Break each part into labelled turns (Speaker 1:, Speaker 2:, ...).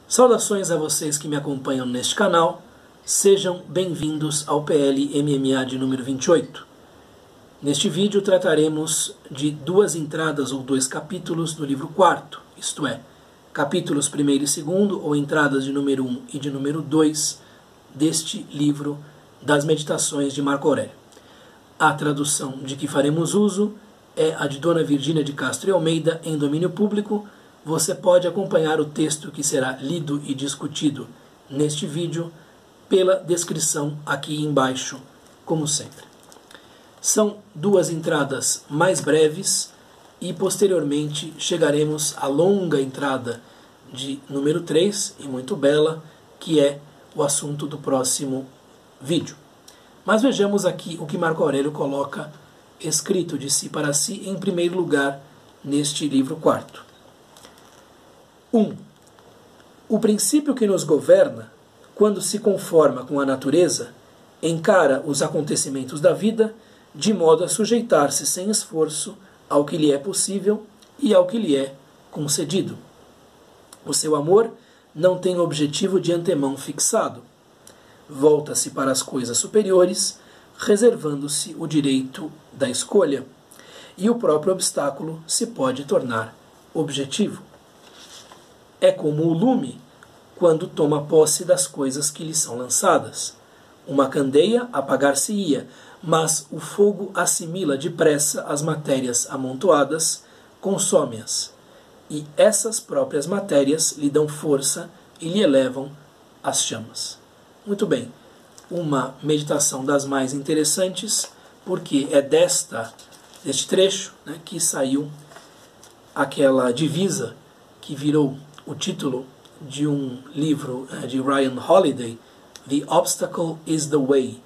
Speaker 1: Saudações a vocês que me acompanham neste canal, sejam bem-vindos ao PL MMA de número 28. Neste vídeo trataremos de duas entradas ou dois capítulos do livro 4, isto é, capítulos 1º e 2º, ou entradas de número 1 e de número 2 deste livro das Meditações de Marco Aurélio. A tradução de que faremos uso é a de Dona Virgínia de Castro e Almeida, em domínio público. Você pode acompanhar o texto que será lido e discutido neste vídeo pela descrição aqui embaixo, como sempre. São duas entradas mais breves e posteriormente chegaremos à longa entrada de número 3, e muito bela, que é o assunto do próximo vídeo. Mas vejamos aqui o que Marco Aurélio coloca escrito de si para si em primeiro lugar neste livro 4. 1. O princípio que nos governa, quando se conforma com a natureza, encara os acontecimentos da vida de modo a sujeitar-se sem esforço ao que lhe é possível e ao que lhe é concedido. O seu amor não tem objetivo de antemão fixado. Volta-se para as coisas superiores, reservando-se o direito da escolha, e o próprio obstáculo se pode tornar objetivo. É como o lume quando toma posse das coisas que lhe são lançadas. Uma candeia apagar-se-ia, mas o fogo assimila depressa as matérias amontoadas, consome-as, e essas próprias matérias lhe dão força e lhe elevam as chamas. Muito bem, uma meditação das mais interessantes, porque é deste trecho, que saiu aquela divisa que virou o título de um livro de Ryan Holiday, The Obstacle is the Way.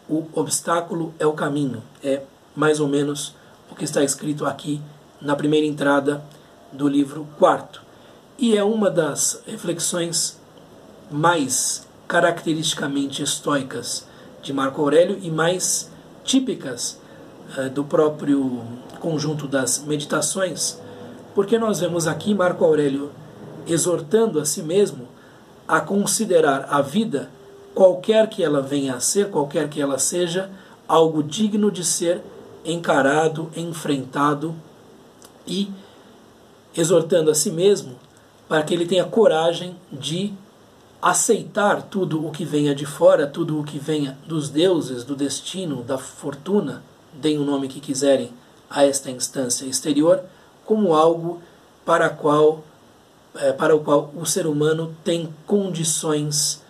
Speaker 1: O obstáculo é o caminho. É mais ou menos o que está escrito aqui na primeira entrada do livro 4. E é uma das reflexões mais caracteristicamente estoicas de Marco Aurélio e mais típicas do próprio conjunto das meditações, porque nós vemos aqui Marco Aurélio exortando a si mesmo a considerar a vida, qualquer que ela venha a ser, qualquer que ela seja, algo digno de ser encarado, enfrentado, e exortando a si mesmo para que ele tenha coragem de aceitar tudo o que venha de fora, tudo o que venha dos deuses, do destino, da fortuna, deem o nome que quiserem a esta instância exterior, como algo para o qual o ser humano tem condições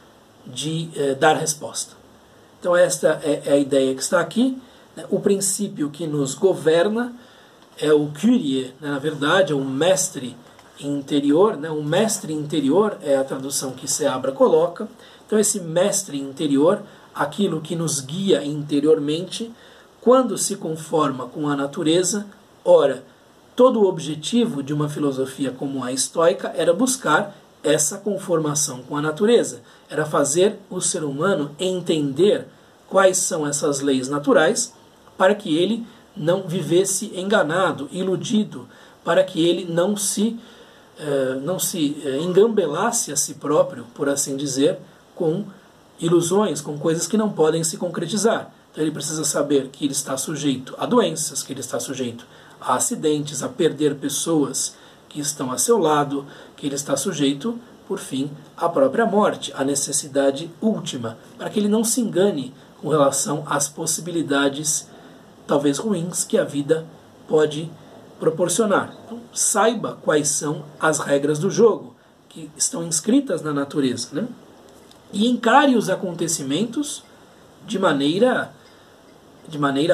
Speaker 1: de dar resposta. Então esta é a ideia que está aqui. O princípio que nos governa é o Kyrie, na verdade, é um mestre interior. Um mestre interior é a tradução que Seabra coloca. Então esse mestre interior, aquilo que nos guia interiormente, quando se conforma com a natureza, ora, todo o objetivo de uma filosofia como a estoica era buscar essa conformação com a natureza, era fazer o ser humano entender quais são essas leis naturais, para que ele não vivesse enganado, iludido, para que ele não se engambelasse a si próprio, por assim dizer, com ilusões, com coisas que não podem se concretizar. Então ele precisa saber que ele está sujeito a doenças, que ele está sujeito a acidentes, a perder pessoas que estão a seu lado, que ele está sujeito, por fim, à própria morte, à necessidade última, para que ele não se engane com relação às possibilidades, talvez ruins, que a vida pode proporcionar. Então, saiba quais são as regras do jogo, que estão inscritas na natureza, e encare os acontecimentos de maneira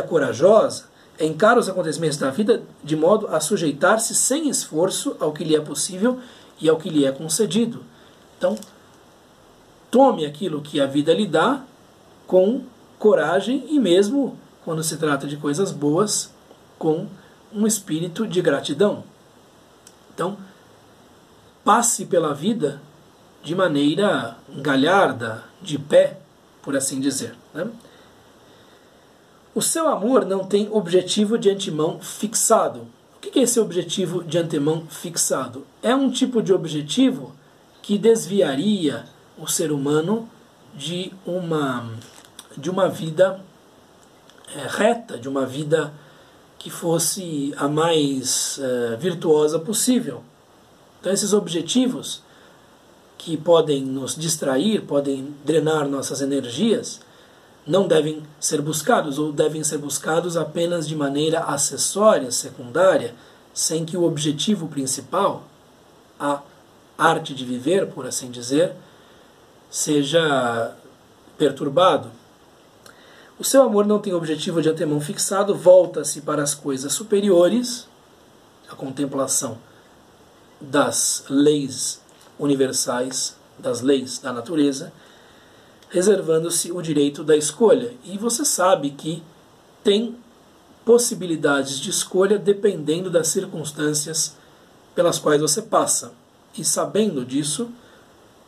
Speaker 1: corajosa. Encara os acontecimentos da vida de modo a sujeitar-se sem esforço ao que lhe é possível e ao que lhe é concedido. Então, tome aquilo que a vida lhe dá com coragem e mesmo, quando se trata de coisas boas, com um espírito de gratidão. Então, passe pela vida de maneira galharda, de pé, por assim dizer. O seu amor não tem objetivo de antemão fixado. O que é esse objetivo de antemão fixado? É um tipo de objetivo que desviaria o ser humano de uma vida reta, de uma vida que fosse a mais virtuosa possível. Então esses objetivos que podem nos distrair, podem drenar nossas energias, não devem ser buscados, ou devem ser buscados apenas de maneira acessória, secundária, sem que o objetivo principal, a arte de viver, por assim dizer, seja perturbado. O seu amor não tem objetivo de antemão fixado, volta-se para as coisas superiores, a contemplação das leis universais, das leis da natureza, reservando-se o direito da escolha. E você sabe que tem possibilidades de escolha dependendo das circunstâncias pelas quais você passa. E sabendo disso,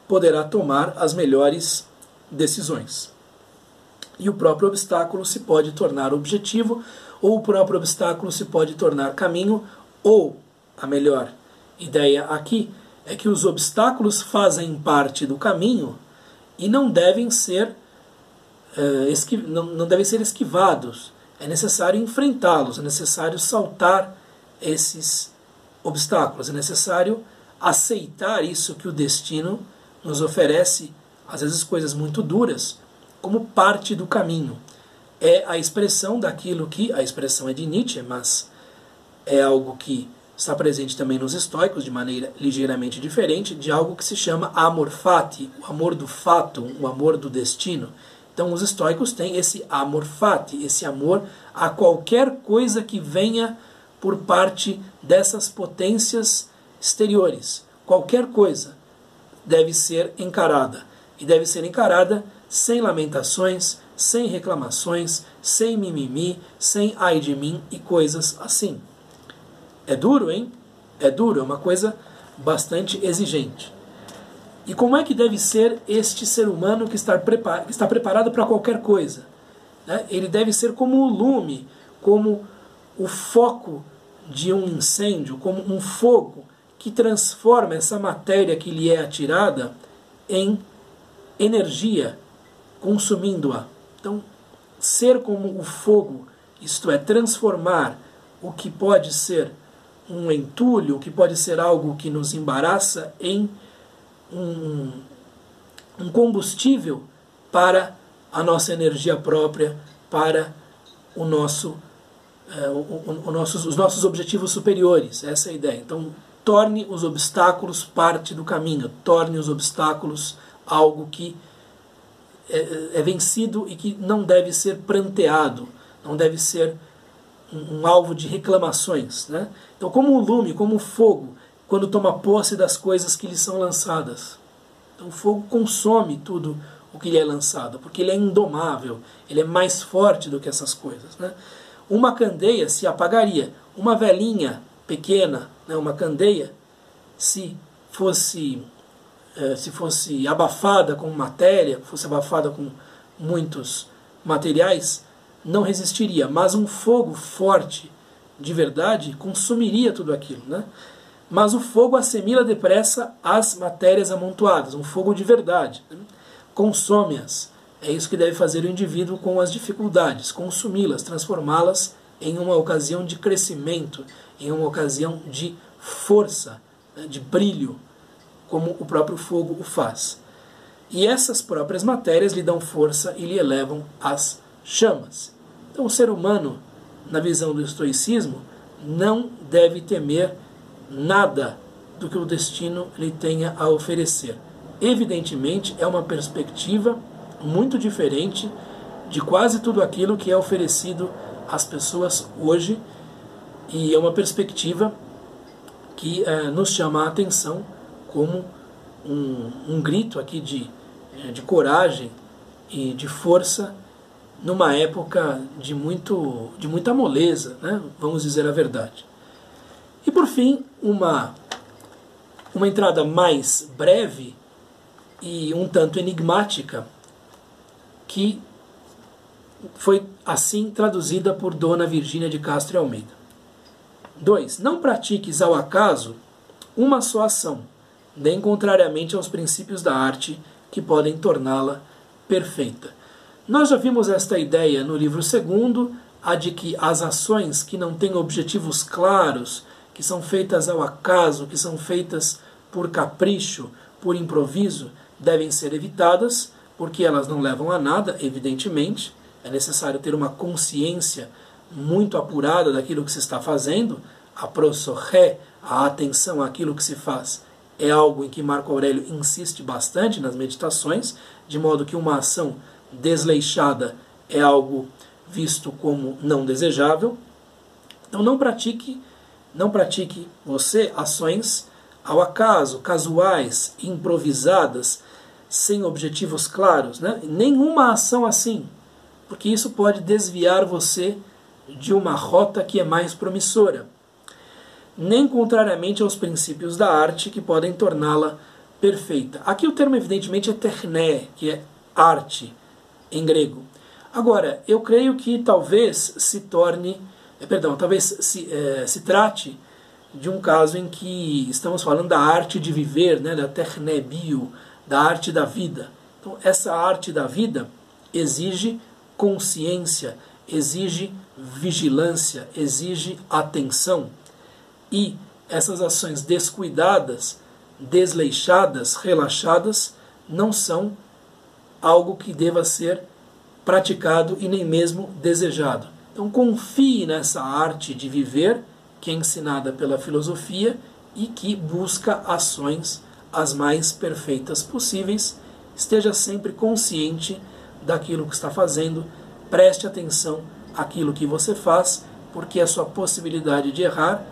Speaker 1: poderá tomar as melhores decisões. E o próprio obstáculo se pode tornar objetivo, ou o próprio obstáculo se pode tornar caminho, ou, a melhor ideia aqui, é que os obstáculos fazem parte do caminho e não devem ser esquivados. É necessário enfrentá-los, é necessário saltar esses obstáculos, é necessário aceitar isso que o destino nos oferece, às vezes coisas muito duras, como parte do caminho. É a expressão daquilo que, a expressão é de Nietzsche, mas é algo que está presente também nos estoicos, de maneira ligeiramente diferente, de algo que se chama amor fati, o amor do fato, o amor do destino. Então os estoicos têm esse amor fati, esse amor a qualquer coisa que venha por parte dessas potências exteriores. Qualquer coisa deve ser encarada. E deve ser encarada sem lamentações, sem reclamações, sem mimimi, sem ai de mim e coisas assim. É duro, hein? É duro, é uma coisa bastante exigente. E como é que deve ser este ser humano que está preparado para qualquer coisa? Né? Ele deve ser como o lume, como o foco de um incêndio, como um fogo que transforma essa matéria que lhe é atirada em energia, consumindo-a. Então, ser como o fogo, isto é, transformar o que pode ser um entulho, o que pode ser algo que nos embaraça, em um combustível para a nossa energia própria, para os nossos objetivos superiores. Essa é a ideia. Então, torne os obstáculos parte do caminho, torne os obstáculos algo que é vencido e que não deve ser pranteado, não deve ser um alvo de reclamações. Né? Então, como o lume, como o fogo, quando toma posse das coisas que lhe são lançadas. Então, o fogo consome tudo o que lhe é lançado, porque ele é indomável, ele é mais forte do que essas coisas. Né? Uma candeia se apagaria, uma velinha pequena, né, uma candeia, se fosse abafada com matéria, fosse abafada com muitos materiais, não resistiria. Mas um fogo forte, de verdade, consumiria tudo aquilo. Né? Mas o fogo assimila depressa as matérias amontoadas, um fogo de verdade. Né? Consome-as. É isso que deve fazer o indivíduo com as dificuldades, consumi-las, transformá-las em uma ocasião de crescimento, em uma ocasião de força, né, de brilho, como o próprio fogo o faz. E essas próprias matérias lhe dão força e lhe elevam as chamas. Então o ser humano, na visão do estoicismo, não deve temer nada do que o destino lhe tenha a oferecer. Evidentemente, é uma perspectiva muito diferente de quase tudo aquilo que é oferecido às pessoas hoje, e é uma perspectiva que nos chama a atenção como um grito aqui de coragem e de força numa época de muita moleza, né? Vamos dizer a verdade. E por fim, uma entrada mais breve e um tanto enigmática, que foi assim traduzida por Dona Virgínia de Castro e Almeida. 2. Não pratiques ao acaso uma só ação, nem contrariamente aos princípios da arte que podem torná-la perfeita. Nós já vimos esta ideia no livro segundo, a de que as ações que não têm objetivos claros, que são feitas ao acaso, que são feitas por capricho, por improviso, devem ser evitadas, porque elas não levam a nada, evidentemente. É necessário ter uma consciência muito apurada daquilo que se está fazendo. A prosorré, a atenção àquilo que se faz, é algo em que Marco Aurélio insiste bastante nas meditações, de modo que uma ação desleixada é algo visto como não desejável. Então não pratique você ações ao acaso, casuais, improvisadas, sem objetivos claros, né? Nenhuma ação assim, porque isso pode desviar você de uma rota que é mais promissora. Nem contrariamente aos princípios da arte que podem torná-la perfeita. Aqui o termo evidentemente é techné, que é arte em grego. Agora, eu creio que talvez se trate de um caso em que estamos falando da arte de viver, né, da techné bio, da arte da vida. Então, essa arte da vida exige consciência, exige vigilância, exige atenção. E essas ações descuidadas, desleixadas, relaxadas, não são algo que deva ser praticado e nem mesmo desejado. Então confie nessa arte de viver, que é ensinada pela filosofia e que busca ações as mais perfeitas possíveis. Esteja sempre consciente daquilo que está fazendo, preste atenção àquilo que você faz, porque a sua possibilidade de errar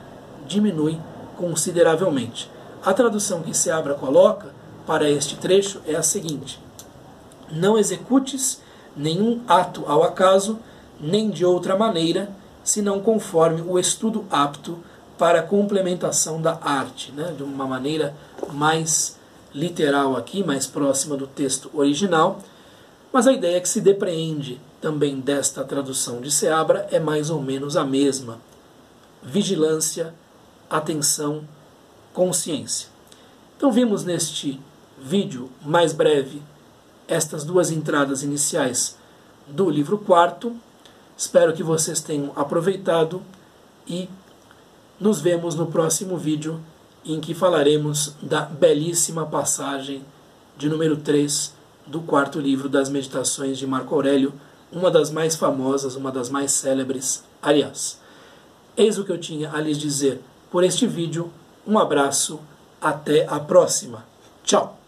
Speaker 1: diminui consideravelmente. A tradução que Seabra coloca para este trecho é a seguinte: não executes nenhum ato ao acaso, nem de outra maneira, senão conforme o estudo apto para a complementação da arte, né? De uma maneira mais literal aqui, mais próxima do texto original, mas a ideia que se depreende também desta tradução de Seabra é mais ou menos a mesma: vigilância, atenção, consciência. Então vimos neste vídeo mais breve estas duas entradas iniciais do livro 4. Espero que vocês tenham aproveitado e nos vemos no próximo vídeo, em que falaremos da belíssima passagem de número 3 do quarto livro das Meditações de Marco Aurélio, uma das mais famosas, uma das mais célebres, aliás. Eis o que eu tinha a lhes dizer por este vídeo. Um abraço, até a próxima. Tchau!